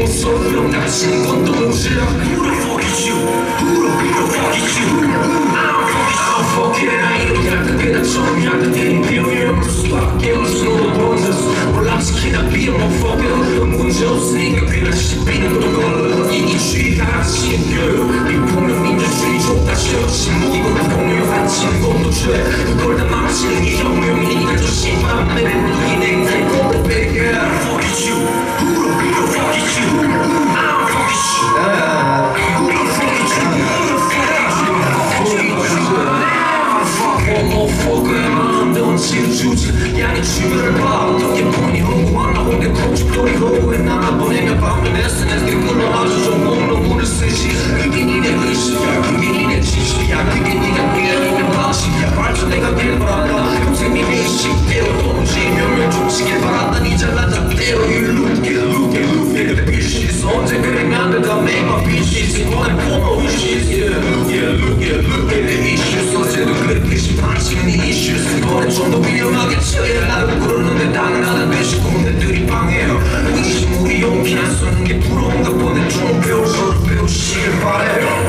못 소용 다친 건 또 무지야. Who the fuck is you? Who the fuck is you? I don't fuck it. I ain't 약하게 다 처음 약하게 비우면 수밖에 없어. 보여줬어 올라치기나 비어 motherfucker. 문제 없으니까 그냥 씹히는 걸로 이 주의가 신겨요. 비폭력 민주주의 좁다 싫어. 침묵이고 다 공유한 친구도 죄. 그걸 다 망치는 게 혁명이니까 조심하면 내 모두의 냉장이 꼭 빼게. Fuck is you? Who the fuck is you? I don't fuck is you. Who the fuck is you? Who the fuck is you? motherfucker 마음도 온치를 주지. 양의 주변을 봐 어떻게 보니 홍보한 나 혼자 고집돌이 호구에 나가보내며 밤에 SNS 댓글로 아주 좋은 논문을 쓰지. 그게 니네 의식이야. 그게 니네 지식이야. 그게 니가 깨어있는 방식이야. 발전 내가 될 바란다. 평생 니네 식대로 도무지 명령 쫓기길 바란다. 니 잘난다 때로 You look it 내가 비시스 언제 그래 안 된다 Make my bitches 너네 포모 wishes Yeah look it 내 issues 어제도 그랬듯이 반칙은 이 issues 이번엔 좀 더 위험하게 쳐야 나를 부르는데 당연하다 대신 군대들이 방해요. 의심 우리 용기 안 쓰는 게 부러운가 보네. 좀 배우시길 바래요.